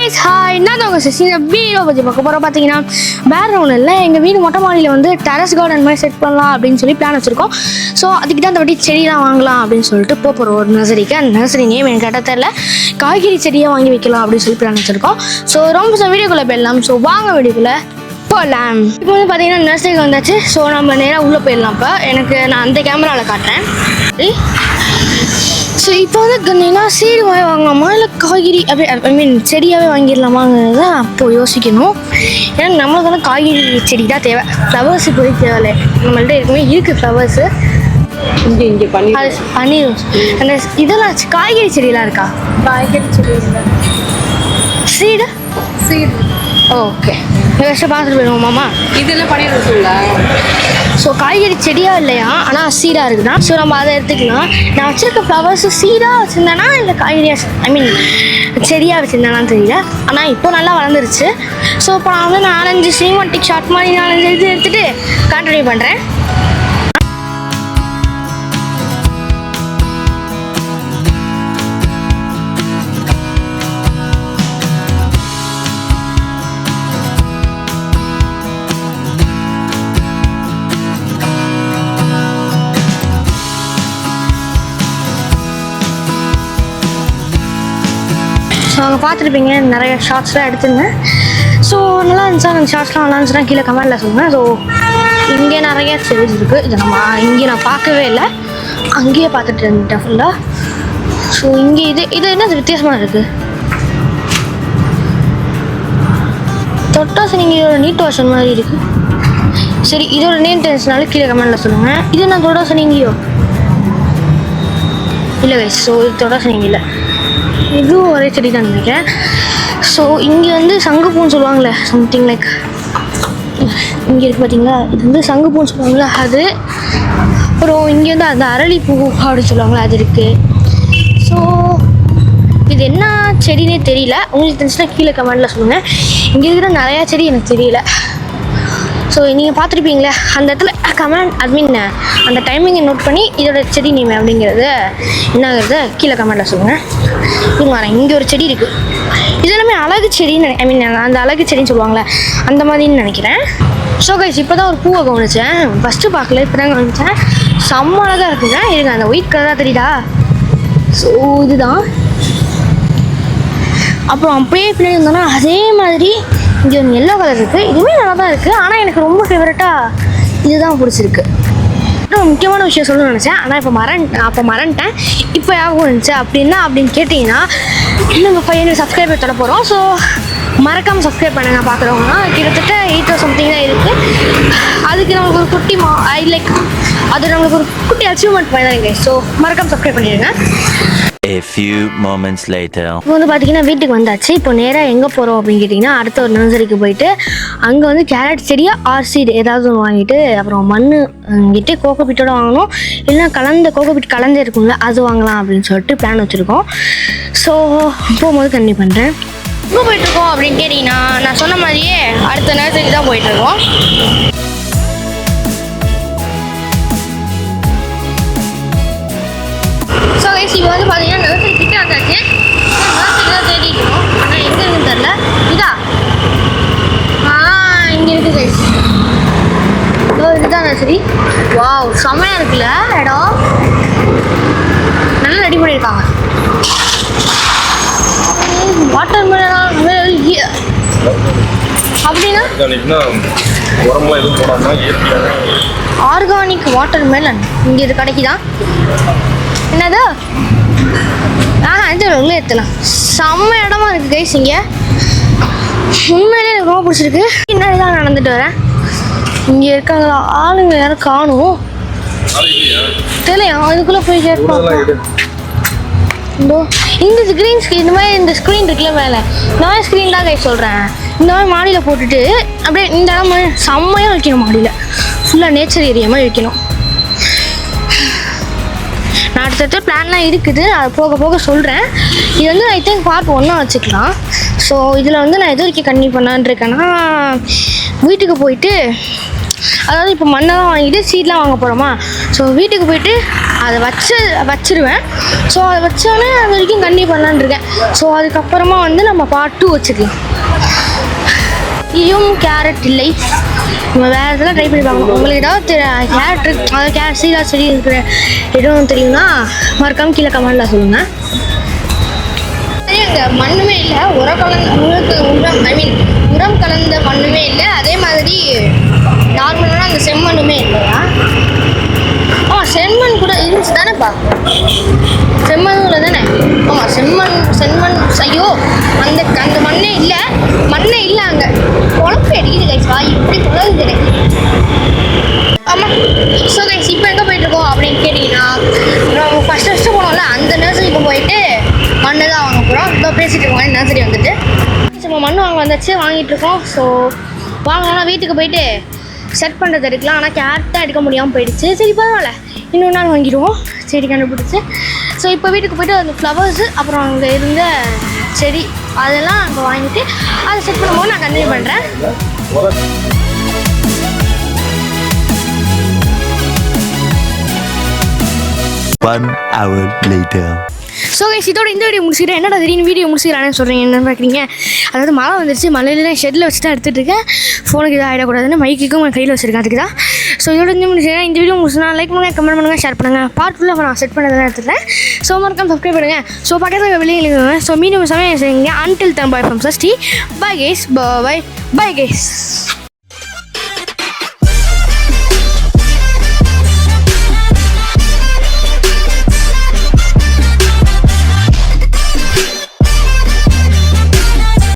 Guys hi, நான் தான் உங்கள் சிஸ்டர் வீடியோ பற்றி பார்க்க போகிறோம். பார்த்தீங்கன்னா வேறு ஒன்றும் இல்லை, எங்கள் வீடு மொட்டை மாடியில் வந்து டெரஸ் கார்டன் மாதிரி செட் பண்ணலாம் அப்படின்னு சொல்லி பிளான் வச்சுருக்கோம். ஸோ அதுக்கு தான் அந்த வாட்டி செடியெலாம் வாங்கலாம் அப்படின்னு சொல்லிட்டு போகிறோம் ஒரு நர்சரிக்கு. அந்த நர்சரி நேம் எனக்கு கேட்டால் தெரியல, காய்கறி செடியாக வாங்கி வைக்கலாம் அப்படின்னு சொல்லி பிளான் வச்சுருக்கோம். ஸோ ரொம்ப வீடியோக்குள்ளே போயிடலாம். ஸோ வாங்க வீடியோக்குள்ளே போகலாம். இப்போ வந்து பார்த்தீங்கன்னா நர்சரிக்கு வந்தாச்சு. ஸோ நம்ம நேராக உள்ளே போயிடலாம். இப்போ நான் அந்த கேமராவில் காட்டுறேன். ஸோ இப்போ வந்து கண்டினா சீடு வாங்கலாமா இல்லை காய்கறி அப்படி செடியாகவே வாங்கிடலாமாங்கிறது தான் அப்போது யோசிக்கணும். ஏன்னா நம்மளுக்கு வந்து காய்கறி செடி தான் தேவை, ஃப்ளவர்ஸ் இப்போது தேவையில்லை. நம்மள்ட்ட இருக்குமே இருக்குது ஃப்ளவர்ஸு. இங்கே பன்னீர் அந்த இதெல்லாம் காய்கறி செடியெலாம் இருக்கா? காய்கறி செடி சீடு ஓகே, ஃபஸ்ட்டு பார்த்துட்டு போயிடுவோமாம்மா. இதெல்லாம் பன்னீர் ரோஸுங்களா? ஸோ காய்கறி செடியாக இல்லையா, ஆனால் சீடாக இருக்குதா. ஸோ நம்ம அதை எடுத்துக்கலாம். நான் வச்சுருக்க ஃப்ளவர்ஸு சீடாக வச்சுருந்தேன்னா இல்லை காய்கறியாக செடியாக வச்சுருந்தேனான்னு தெரியல. ஆனால் இப்போ நல்லா வளர்ந்துருச்சு. ஸோ இப்போ நான் வந்து 4-5 சினிமாட்டிக் ஷார்ட் மாதிரி 4-5 இது எடுத்துகிட்டு கண்டினியூ பண்ணுறேன். ஸோ அவங்க பார்த்துருப்பீங்க, நிறைய ஷார்ட்ஸ்லாம் எடுத்துருந்தேன். ஸோ நல்லா இருந்துச்சா, அந்த ஷார்ட்ஸ்லாம் நல்லா இருந்துச்சுன்னா கீழே கமெண்டில் சொல்லுங்கள். ஸோ இங்கே நிறைய செடிஸ் இருக்குது. இது இங்கே நான் பார்க்கவே இல்லை, அங்கேயே பார்த்துட்டு இருந்துட்டேன் ஃபுல்லாக. ஸோ இங்கே இது என்ன வித்தியாசமாக இருக்குது. தொட்டாசு நீங்கள் இதோட நீட் வாஷன் மாதிரி இருக்குது. சரி, இதோட நேம் தெரிஞ்சுனாலும் கீழே கமெண்டில் சொல்லுங்கள். இது என்ன தொட்டாசு நீங்கியோ இல்லை கைஸ். ஸோ இது தொட்டாசு நீங்கள் இல்லை, இதுவும் ஒரே செடி தான் நினைக்கிறேன். ஸோ இங்கே வந்து சங்குப்பூன்னு சொல்லுவாங்களே, சம்திங் லைக் இங்கே இருக்குது பார்த்தீங்களா, இது வந்து சங்குப்பூன்னு சொல்லுவாங்களே அது. அப்புறம் இங்கே வந்து அந்த அரளிப்பூ அப்படின்னு சொல்லுவாங்களே அது இருக்குது. ஸோ இது என்ன செடினே தெரியல, உங்களுக்கு தெரிஞ்சுன்னா கீழே கமெண்டில் சொல்லுங்கள். இங்கே இருக்கிற நிறையா செடி எனக்கு தெரியல. ஸோ நீங்கள் பார்த்துருப்பீங்களே அந்த இடத்துல கமெண்ட் அந்த டைமிங்கை நோட் பண்ணி இதோட செடி நேம் அப்படிங்கிறது என்னங்கிறத கீழே கமெண்டில் சொல்லுங்கள். இங்கே ஒரு செடி இருக்குது. இதெல்லாமே அழகு செடின்னு அந்த அழகு செடின்னு சொல்லுவாங்களே அந்த மாதிரின்னு நினைக்கிறேன். ஸோ கைஸ் இப்போ தான் ஒரு பூவை கவனிச்சேன், ஃபஸ்ட்டு பார்க்கல, இப்போ தான் கவனிச்சேன். செம்ம அழகாக இருக்குங்க. இருங்க, அந்த ஒயிட் கலராக தெரியுதா? ஸோ இதுதான். அப்புறம் அப்படியே பின்னாடி இருந்தோன்னா அதே மாதிரி இங்கே ஒரு எல்லோ கலர் இருக்குது. இதுவுமே நல்லா தான் இருக்குது. ஆனால் எனக்கு ரொம்ப ஃபேவரட்டாக இதுதான் பிடிச்சிருக்கு. இன்னும் முக்கியமான விஷயம் சொல்லணும்னு நினச்சேன், ஆனால் இப்போ மறந்துட்டேன். இப்போ ஞாபகம் இருந்துச்சு. அப்படின்னு கேட்டிங்கன்னா இன்னும் 500 சப்ஸ்கிரைபர் தொட போகிறோம். ஸோ மறக்காமல் சப்ஸ்கிரைப் பண்ணுங்க. பார்க்குறவங்கன்னா கிட்டத்தட்ட 8 சம்திங் தான் இருக்குது. அதுக்கு நம்மளுக்கு ஒரு குட்டி அது நம்மளுக்கு ஒரு குட்டி அச்சீவ்மெண்ட் பண்ணிதானுங்க. ஸோ மறக்காமல் சப்ஸ்கிரைப் பண்ணிடுங்க. A few moments later. இப்போ வந்து பார்த்தீங்கன்னா வீட்டுக்கு வந்தாச்சு. இப்போ நேராக எங்கே போகிறோம் அப்படின்னு கேட்டிங்கன்னா அடுத்த ஒரு நர்சரிக்கு போயிட்டு அங்கே வந்து கேரட் செடியாக ஆர்சீடு ஏதாவது ஒன்று வாங்கிட்டு அப்புறம் மண் வாங்கிட்டு கோகோபீட்டோட வாங்கணும், இல்லைன்னா கோகோபீட் கலந்து இருக்கும்ல அது வாங்கலாம் அப்படின்னு சொல்லிட்டு பிளான் வச்சுருக்கோம். ஸோ போகும்போது கண்டிப்பாக பண்ணுறேன். எங்கே போயிட்டுருக்கோம் அப்படின்னு கேட்டிங்கன்னா நான் சொன்ன மாதிரியே அடுத்த நர்சரி தான் போயிட்டுருக்கோம். ஸோ கைஸ் இப்போ வந்து பார்த்தீங்கன்னா நர்சரி கிட்ட வந்தாச்சு. நர்சரி தான் தேடிக்கணும், ஆனால் எங்கே இருக்குன்னு தெரில. இதா இங்கே இருக்குது கைஸ். இதுதான் நர்சரி. வாவ், செம்மையாக இருக்குல்ல இடம், நல்லா ரெடி பண்ணியிருக்காங்க. வாட்டர் மெலனா அப்படின்னா ஆர்கானிக் வாட்டர் மெலன் இங்கே இது கிடைக்குதான். என்னது? இது உள்ளே ஏற்றலாம். செம்ம இடமா இருக்குது கைஸ். இங்கே உண்மையிலே எனக்கு ரொம்ப பிடிச்சிருக்கு. பின்னாடி தான் நடந்துட்டு வரேன். இங்கே இருக்காங்களா ஆளுங்க யாரும் காணும் தெரியலையா? அதுக்குள்ளே போய் கேட்பாங்க. இந்த ஸ்க்ரீன் இந்த மாதிரி இந்த ஸ்க்ரீன் இருக்குல்ல மேலே, இந்த மாதிரி ஸ்க்ரீன் தான் கைஸ் சொல்கிறேன். இந்த மாதிரி மாடியில் போட்டுட்டு அப்படியே இந்த இடம் செம்மையாக வைக்கணும். மாடியில் ஃபுல்லாக நேச்சர் ஏரியா மாதிரி வைக்கணும். நான் அடுத்தடுத்த பிளான்லாம் இருக்குது, அது போக போக சொல்கிறேன். இது வந்து ஐ திங்க் பார்ட் 1 வச்சுக்கலாம். ஸோ இதில் வந்து நான் எது வரைக்கும் கண்டினியூ பண்ணலான்னு இருக்கேன்னா வீட்டுக்கு போயிட்டு அதாவது இப்போ மண்ணை தான் வாங்கிட்டு சீட்லாம் வாங்க போகிறோமா. ஸோ வீட்டுக்கு போயிட்டு அதை வச்சிருவேன். ஸோ அதை வச்சோன்னே அது வரைக்கும் கண்டினியூ பண்ணலான்னு இருக்கேன். ஸோ அதுக்கப்புறமா வந்து நம்ம பார்ட் 2 வச்சுக்கலாம். இயும் கேரட் இல்லை, நம்ம வேறு இதெல்லாம் ட்ரை பண்ணி பார்க்கணும். உங்களுக்கு ஏதாவது கேரட் அதாவது சீடா செடி இருக்கிற இடம் தெரியும்னா மறக்காமல் கீழே கமெண்டில் சொல்லுங்கள். அங்கே மண்ணுமே இல்லை, உரம் கலந்த மண்ணுமே இல்லை. அதே மாதிரி நார்மலான அந்த செம்மண்ணுமே இல்லையா? செம்மண் கூட இருந்துச்சு தானேப்பா? செம்மண்ணுல தானே? செம்மண் ஐயோ அந்த மண்ணே இல்லை அங்கே. குழம்பு அடிக்குது கைஸ், வாய் இப்படி குழம்பு எனக்கு. ஆமாம். ஸோ கைஸ் இப்போ எங்கே போயிட்டுருக்கோம் அப்படின்னு கேட்டிங்கன்னா, நம்ம ஃபஸ்ட்டு போனோம்ல அந்த நர்சரிக்கு போயிட்டு மண்ணு தான் வாங்க போகிறோம். இப்போ பேசிகிட்டு இருக்கோம் நர்சரி வந்துட்டு. நம்ம மண் வாங்கிட்டு இருக்கோம். ஸோ வாங்கினோன்னா வீட்டுக்கு போயிட்டு செட் பண்ணுறது எடுக்கலாம். ஆனால் கேரட் தான் எடுக்க முடியாமல் போயிடுச்சு. சரி பரவாயில்ல, இன்னொரு நாள் வாங்கிடுவோம் செடி கண்டுபிடிச்சி. ஸோ இப்போ வீட்டுக்கு போய்ட்டு அந்த ஃப்ளவர்ஸு அப்புறம் அங்கே இருந்த செடி அதெல்லாம் அங்கே வாங்கிட்டு அதை செட் பண்ணும்போது நான் கண்டினியூ பண்ணுறேன். One hour later. So guys இதோட இந்த வீடியோ முடிச்சுக்கிறேன். என்னடா திடீர்னு வீடியோ முடிச்சுக்கிறானு சொல்கிறீங்க, என்னென்னு பார்க்குறீங்க? அதாவது மழை வந்துருச்சு, மழையிலாம் ஷெட்டில் வச்சு தான் எடுத்துகிட்டு இருக்கேன். ஃபோனுக்கு இதாக ஆகிடக்கூடாதுன்னு மைக்குக்கும் கையில் வச்சுருக்கேன், அதுக்கு தான். ஸோ இதோட இந்த முடிச்சுக்கிறேன். இந்த வீடியோ முடிச்சுனா லைக் பண்ணுங்கள், கமெண்ட் பண்ணுங்கள், ஷேர் பண்ணுங்கள். பார்ட் 2 நான் செட் பண்ணதான் எடுத்துகிறேன். ஸோ மறக்காம சப்ஸ்கிரைப் பண்ணுங்கள். ஸோ பக்கத்தில் வெளியே எழுதுங்க. ஸோ மீண்டும் சமயம் செய்யுங்க. Until then bye from Sashti. Bye guys, bye guys.